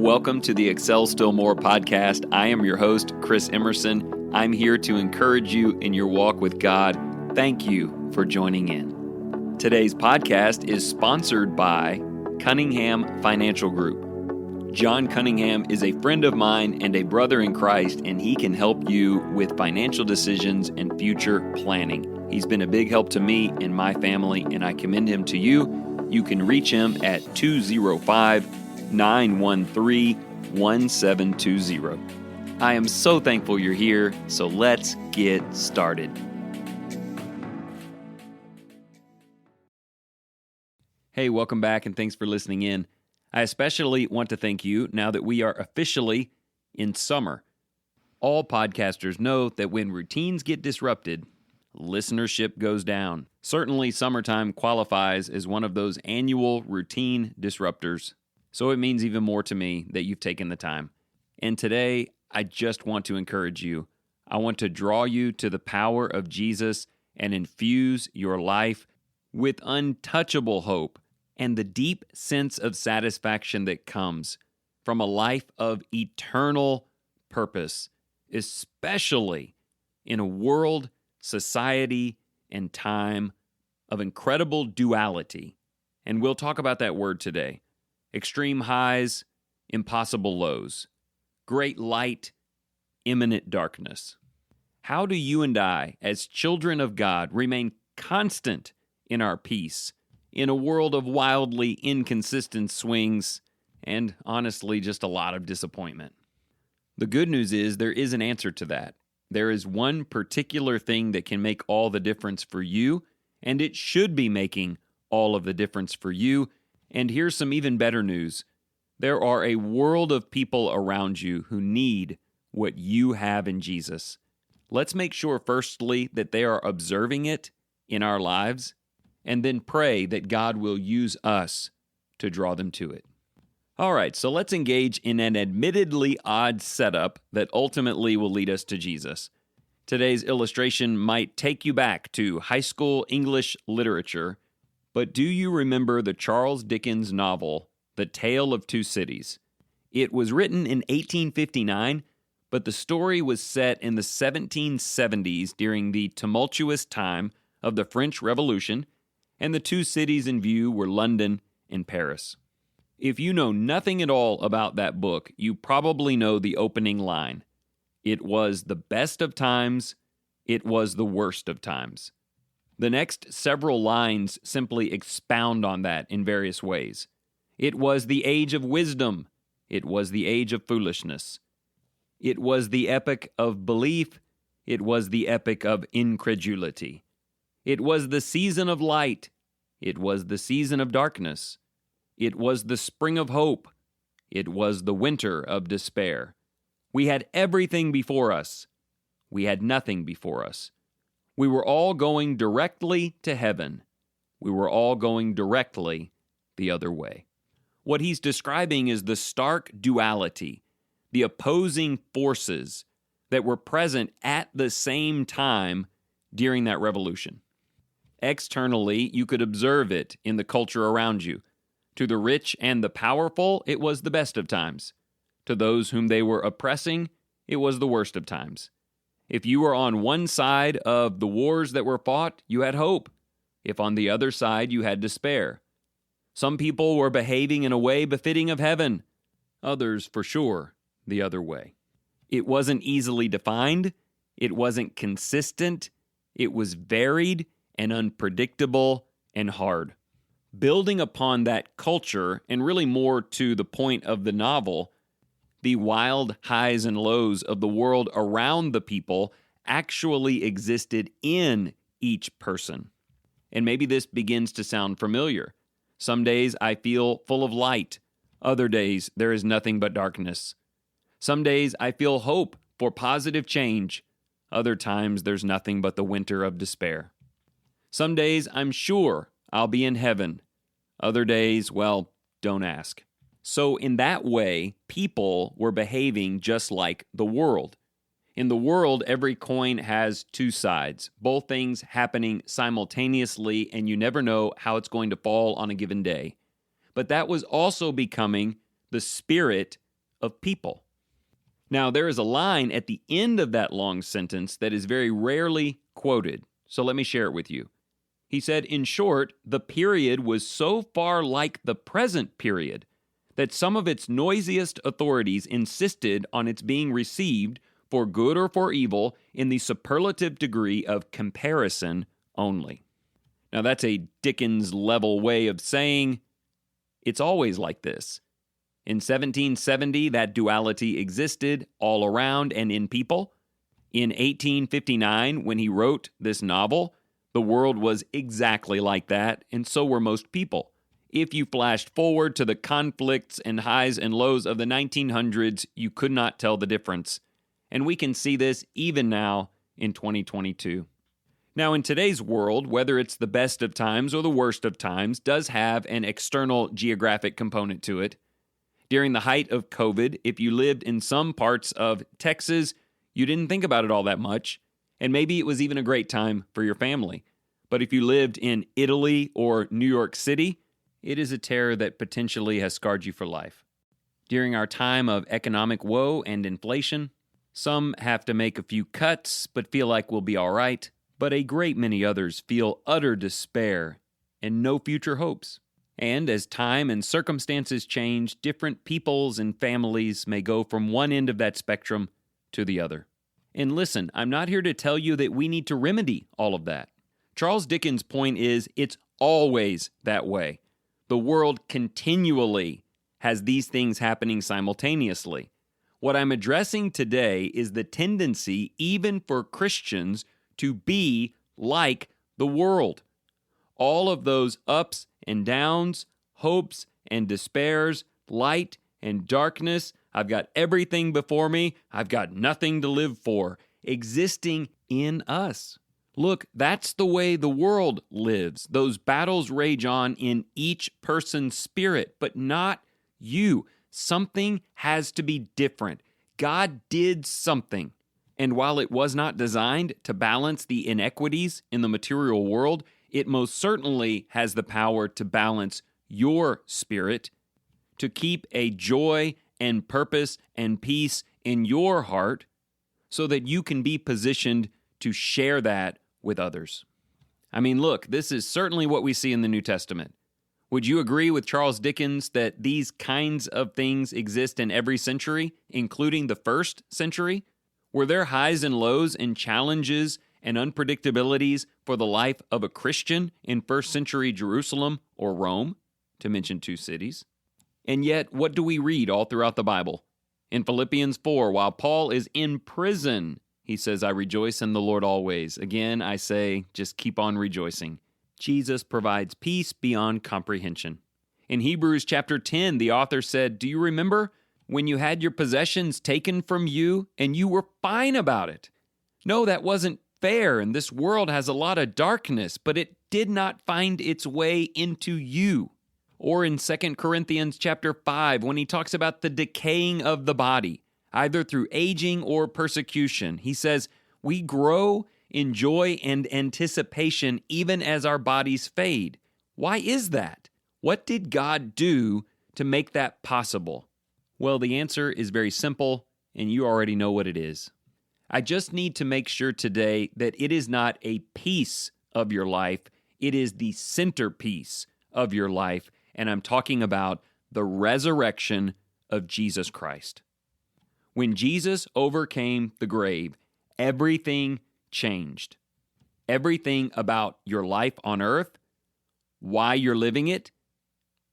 Welcome to the Excel Still More podcast. I am your host, Chris Emerson. I'm here to encourage you in your walk with God. Thank you for joining in. Today's podcast is sponsored by Cunningham Financial Group. John Cunningham is a friend of mine and a brother in Christ, and he can help you with financial decisions and future planning. He's been a big help to me and my family, and I commend him to you. You can reach him at 205-913-1720. I am so thankful you're here, so let's get started. Hey, welcome back and thanks for listening in. I especially want to thank you now that we are officially in summer. All podcasters know that when routines get disrupted, listenership goes down. Certainly, summertime qualifies as one of those annual routine disruptors. So it means even more to me that you've taken the time. And today, I just want to encourage you. I want to draw you to the power of Jesus and infuse your life with untouchable hope and the deep sense of satisfaction that comes from a life of eternal purpose, especially in a world, society, and time of incredible duality. And we'll talk about that word today. Extreme highs, impossible lows. Great light, imminent darkness. How do you and I, as children of God, remain constant in our peace in a world of wildly inconsistent swings and, honestly, just a lot of disappointment? The good news is there is an answer to that. There is one particular thing that can make all the difference for you, and it should be making all of the difference for you. And here's some even better news. There are a world of people around you who need what you have in Jesus. Let's make sure, firstly, that they are observing it in our lives, and then pray that God will use us to draw them to it. All right, so let's engage in an admittedly odd setup that ultimately will lead us to Jesus. Today's illustration might take you back to high school English literature, but do you remember the Charles Dickens novel, The Tale of Two Cities? It was written in 1859, but the story was set in the 1770s during the tumultuous time of the French Revolution, and the two cities in view were London and Paris. If you know nothing at all about that book, you probably know the opening line. It was the best of times, it was the worst of times. The next several lines simply expound on that in various ways. It was the age of wisdom, it was the age of foolishness. It was the epoch of belief, it was the epoch of incredulity. It was the season of light, it was the season of darkness. It was the spring of hope. It was the winter of despair. We had everything before us. We had nothing before us. We were all going directly to heaven. We were all going directly the other way. What he's describing is the stark duality, the opposing forces that were present at the same time during that revolution. Externally, you could observe it in the culture around you. To the rich and the powerful, it was the best of times. To those whom they were oppressing, it was the worst of times. If you were on one side of the wars that were fought, you had hope. If on the other side, you had despair. Some people were behaving in a way befitting of heaven. Others, for sure, the other way. It wasn't easily defined. It wasn't consistent. It was varied and unpredictable and hard. Building upon that culture, and really more to the point of the novel, the wild highs and lows of the world around the people actually existed in each person. And maybe this begins to sound familiar. Some days I feel full of light. Other days there is nothing but darkness. Some days I feel hope for positive change. Other times there's nothing but the winter of despair. Some days I'm sure I'll be in heaven. Other days, well, don't ask. So in that way, people were behaving just like the world. In the world, every coin has two sides, both things happening simultaneously, and you never know how it's going to fall on a given day. But that was also becoming the spirit of people. Now, there is a line at the end of that long sentence that is very rarely quoted, so let me share it with you. He said, in short, the period was so far like the present period that some of its noisiest authorities insisted on its being received, for good or for evil, in the superlative degree of comparison only. Now, that's a Dickens-level way of saying it's always like this. In 1770, that duality existed all around and in people. In 1859, when he wrote this novel, the world was exactly like that, and so were most people. If you flashed forward to the conflicts and highs and lows of the 1900s, you could not tell the difference. And we can see this even now in 2022. Now, in today's world, whether it's the best of times or the worst of times, does have an external geographic component to it. During the height of COVID, if you lived in some parts of Texas, you didn't think about it all that much, and maybe it was even a great time for your family. But if you lived in Italy or New York City, it is a terror that potentially has scarred you for life. During our time of economic woe and inflation, some have to make a few cuts but feel like we'll be all right, but a great many others feel utter despair and no future hopes. And as time and circumstances change, different peoples and families may go from one end of that spectrum to the other. And listen, I'm not here to tell you that we need to remedy all of that. Charles Dickens' point is it's always that way. The world continually has these things happening simultaneously. What I'm addressing today is the tendency, even for Christians, to be like the world. All of those ups and downs, hopes and despairs, light and darkness, I've got everything before me, I've got nothing to live for, existing in us. Look, that's the way the world lives. Those battles rage on in each person's spirit, but not you. Something has to be different. God did something. And while it was not designed to balance the inequities in the material world, it most certainly has the power to balance your spirit, to keep a joy and purpose and peace in your heart so that you can be positioned to share that with others. I mean, look, this is certainly what we see in the New Testament. Would you agree with Charles Dickens that these kinds of things exist in every century, including the first century? Were there highs and lows and challenges and unpredictabilities for the life of a Christian in first century Jerusalem or Rome, to mention two cities? And yet, what do we read all throughout the Bible? In Philippians 4, while Paul is in prison, he says, I rejoice in the Lord always. Again, I say, just keep on rejoicing. Jesus provides peace beyond comprehension. In Hebrews chapter 10, the author said, do you remember when you had your possessions taken from you and you were fine about it? No, that wasn't fair, and this world has a lot of darkness, but it did not find its way into you. Or in 2 Corinthians chapter 5, when he talks about the decaying of the body, either through aging or persecution, he says, we grow in joy and anticipation even as our bodies fade. Why is that? What did God do to make that possible? Well, the answer is very simple, and you already know what it is. I just need to make sure today that it is not a piece of your life, it is the centerpiece of your life, and I'm talking about the resurrection of Jesus Christ. When Jesus overcame the grave, everything changed. Everything about your life on earth, why you're living it,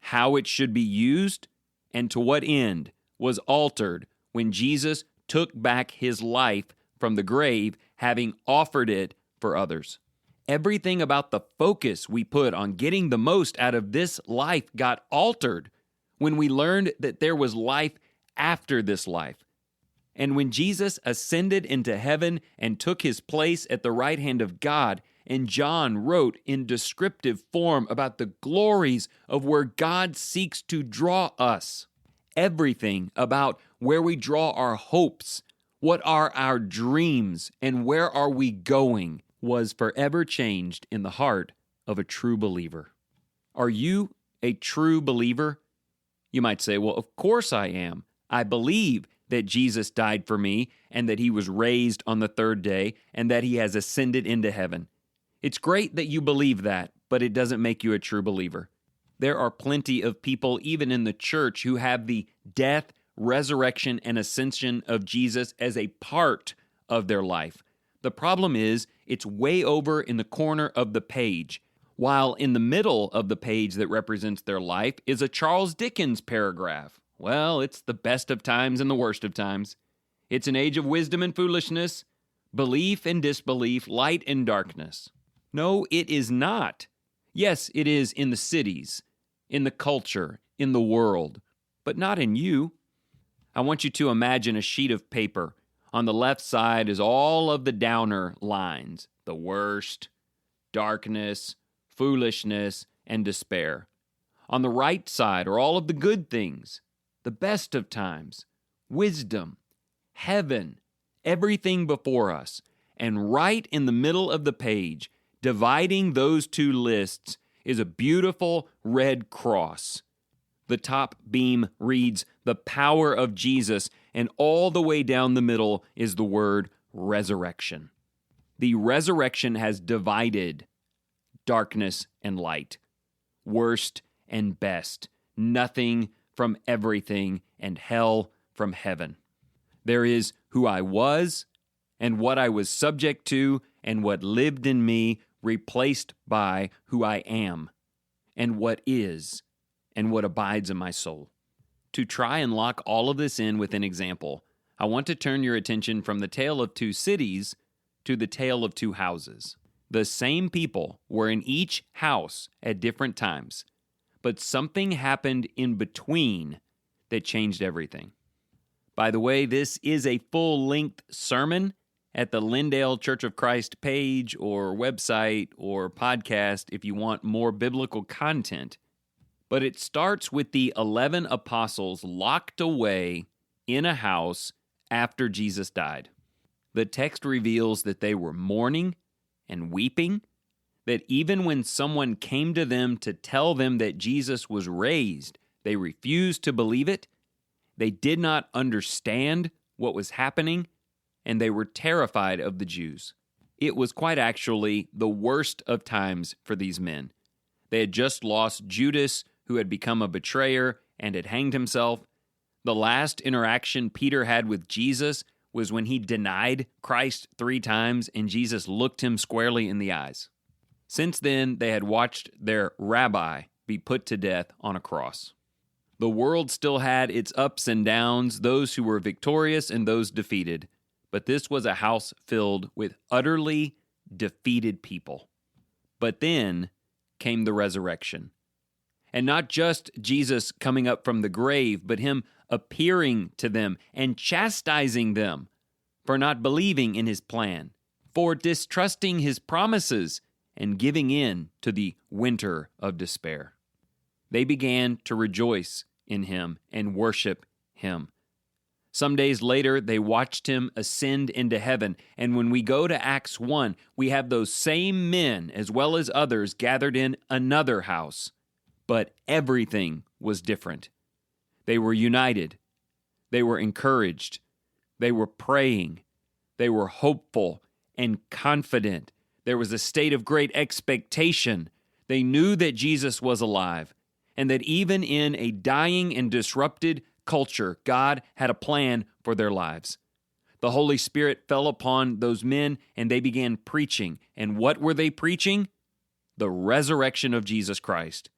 how it should be used, and to what end was altered when Jesus took back his life from the grave, having offered it for others. Everything about the focus we put on getting the most out of this life got altered when we learned that there was life after this life. And when Jesus ascended into heaven and took his place at the right hand of God, and John wrote in descriptive form about the glories of where God seeks to draw us, everything about where we draw our hopes, what are our dreams, and where are we going, was forever changed in the heart of a true believer. Are you a true believer? You might say, well, of course I am. I believe that Jesus died for me and that he was raised on the third day and that he has ascended into heaven. It's great that you believe that, but it doesn't make you a true believer. There are plenty of people, even in the church, who have the death, resurrection, and ascension of Jesus as a part of their life. The problem is, it's way over in the corner of the page, while in the middle of the page that represents their life is a Charles Dickens paragraph. Well, it's the best of times and the worst of times. It's an age of wisdom and foolishness, belief and disbelief, light and darkness. No, it is not. Yes, it is in the cities, in the culture, in the world, but not in you. I want you to imagine a sheet of paper. On the left side is all of the downer lines, the worst, darkness, foolishness, and despair. On the right side are all of the good things, the best of times, wisdom, heaven, everything before us. And right in the middle of the page, dividing those two lists, is a beautiful red cross. The top beam reads, "The power of Jesus," and all the way down the middle is the word resurrection. The resurrection has divided darkness and light, worst and best, nothing from everything, and hell from heaven. There is who I was and what I was subject to and what lived in me, replaced by who I am and what is and what abides in my soul. To try and lock all of this in with an example, I want to turn your attention from the tale of two cities to the tale of two houses. The same people were in each house at different times, but something happened in between that changed everything. By the way, this is a full-length sermon at the Lindale Church of Christ page or website or podcast if you want more biblical content. But it starts with the 11 apostles locked away in a house after Jesus died. The text reveals that they were mourning and weeping, that even when someone came to them to tell them that Jesus was raised, they refused to believe it. They did not understand what was happening, and they were terrified of the Jews. It was quite actually the worst of times for these men. They had just lost Judas, who had become a betrayer and had hanged himself. The last interaction Peter had with Jesus was when he denied Christ 3 times, and Jesus looked him squarely in the eyes. Since then, they had watched their rabbi be put to death on a cross. The world still had its ups and downs, those who were victorious and those defeated. But this was a house filled with utterly defeated people. But then came the resurrection. And not just Jesus coming up from the grave, but him appearing to them and chastising them for not believing in his plan, for distrusting his promises and giving in to the winter of despair. They began to rejoice in him and worship him. Some days later, they watched him ascend into heaven, and when we go to Acts 1, we have those same men, as well as others, gathered in another house. But everything was different. They were united. They were encouraged. They were praying. They were hopeful and confident. There was a state of great expectation. They knew that Jesus was alive, and that even in a dying and disrupted culture, God had a plan for their lives. The Holy Spirit fell upon those men, and they began preaching. And what were they preaching? The resurrection of Jesus Christ.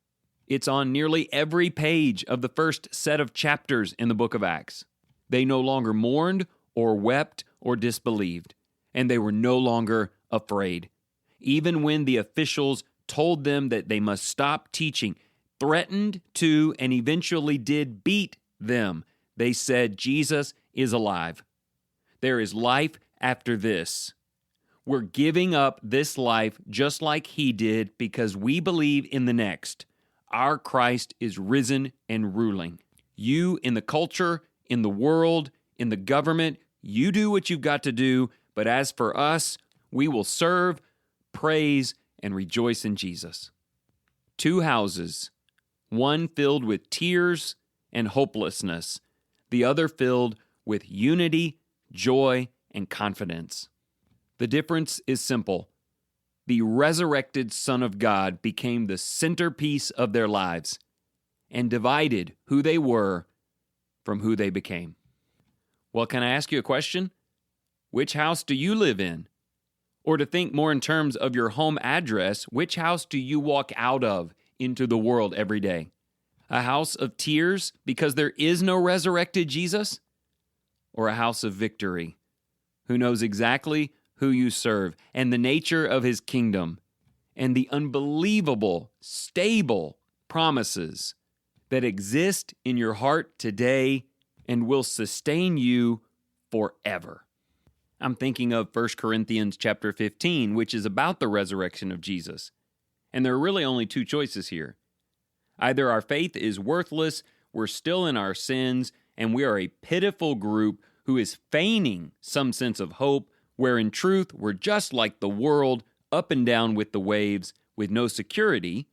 It's on nearly every page of the first set of chapters in the book of Acts. They no longer mourned or wept or disbelieved, and they were no longer afraid. Even when the officials told them that they must stop teaching, threatened to, and eventually did beat them, they said, Jesus is alive. There is life after this. We're giving up this life just like he did because we believe in the next. Our Christ is risen and ruling. You in the culture, in the world, in the government, you do what you've got to do, but as for us, we will serve, praise, and rejoice in Jesus. 2 houses, one filled with tears and hopelessness, the other filled with unity, joy, and confidence. The difference is simple. The resurrected Son of God became the centerpiece of their lives and divided who they were from who they became. Well, can I ask you a question? Which house do you live in? Or to think more in terms of your home address, which house do you walk out of into the world every day? A house of tears because there is no resurrected Jesus? Or a house of victory, who knows exactly who you serve and the nature of his kingdom and the unbelievable, stable promises that exist in your heart today and will sustain you forever? I'm thinking of 1 Corinthians chapter 15, which is about the resurrection of Jesus. And there are really only two choices here. Either our faith is worthless, we're still in our sins, and we are a pitiful group who is feigning some sense of hope, where in truth we're just like the world, up and down with the waves, with no security,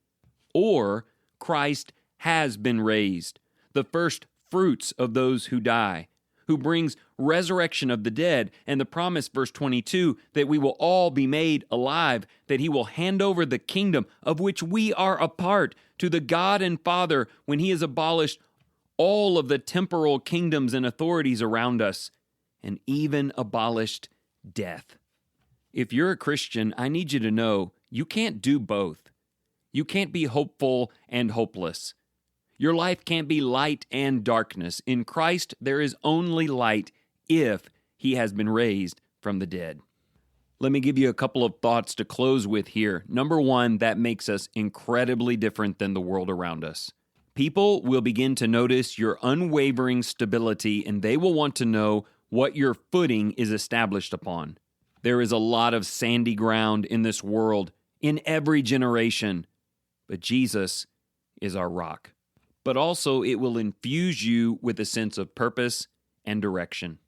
or Christ has been raised, the first fruits of those who die, who brings resurrection of the dead, and the promise, verse 22, that we will all be made alive, that he will hand over the kingdom of which we are a part to the God and Father when he has abolished all of the temporal kingdoms and authorities around us, and even abolished death. If you're a Christian, I need you to know you can't do both. You can't be hopeful and hopeless. Your life can't be light and darkness. In Christ, there is only light if he has been raised from the dead. Let me give you a couple of thoughts to close with here. Number one, that makes us incredibly different than the world around us. People will begin to notice your unwavering stability, and they will want to know what your footing is established upon. There is a lot of sandy ground in this world, in every generation, but Jesus is our rock. But also it will infuse you with a sense of purpose and direction.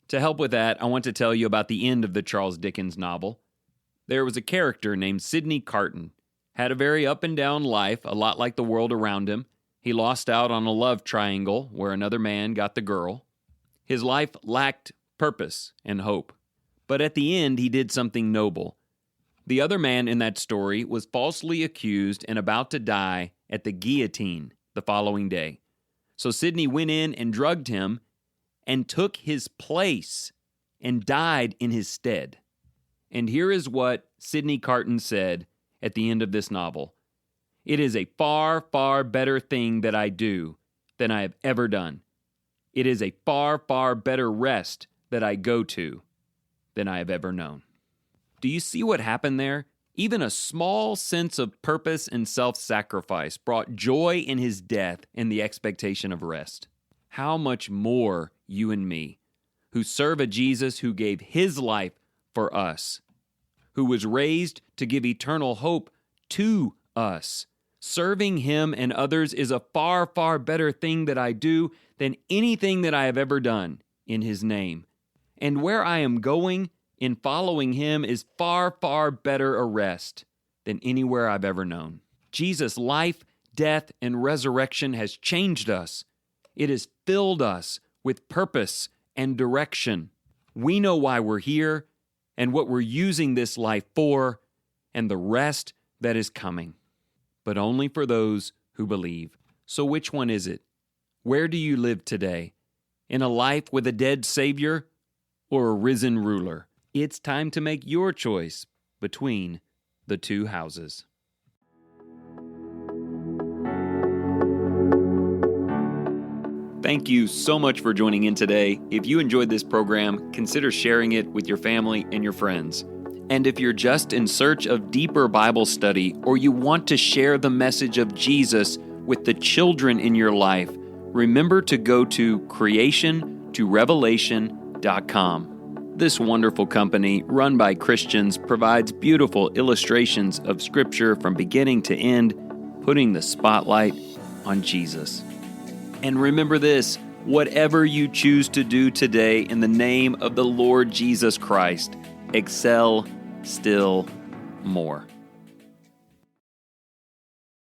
To help with that, I want to tell you about the end of the Charles Dickens novel. There was a character named Sidney Carton. Had a very up and down life, a lot like the world around him. He lost out on a love triangle where another man got the girl. His life lacked purpose and hope. But at the end, he did something noble. The other man in that story was falsely accused and about to die at the guillotine the following day. So Sidney went in and drugged him and took his place and died in his stead. And here is what Sidney Carton said at the end of this novel. It is a far, far better thing that I do than I have ever done. It is a far, far better rest that I go to than I have ever known. Do you see what happened there? Even a small sense of purpose and self-sacrifice brought joy in his death and the expectation of rest. How much more you and me, who serve a Jesus who gave his life for us, who was raised to give eternal hope to us. Serving him and others is a far, far better thing that I do than anything that I have ever done in his name. And where I am going in following him is far, far better a rest than anywhere I've ever known. Jesus' life, death, and resurrection has changed us. It has filled us with purpose and direction. We know why we're here and what we're using this life for and the rest that is coming. But only for those who believe. So which one is it? Where do you live today? In a life with a dead Savior or a risen ruler? It's time to make your choice between the two houses. Thank you so much for joining in today. If you enjoyed this program, consider sharing it with your family and your friends. And if you're just in search of deeper Bible study or you want to share the message of Jesus with the children in your life, remember to go to creationtorevelation.com. This wonderful company, run by Christians, provides beautiful illustrations of Scripture from beginning to end, putting the spotlight on Jesus. And remember this, whatever you choose to do today in the name of the Lord Jesus Christ, excel still more.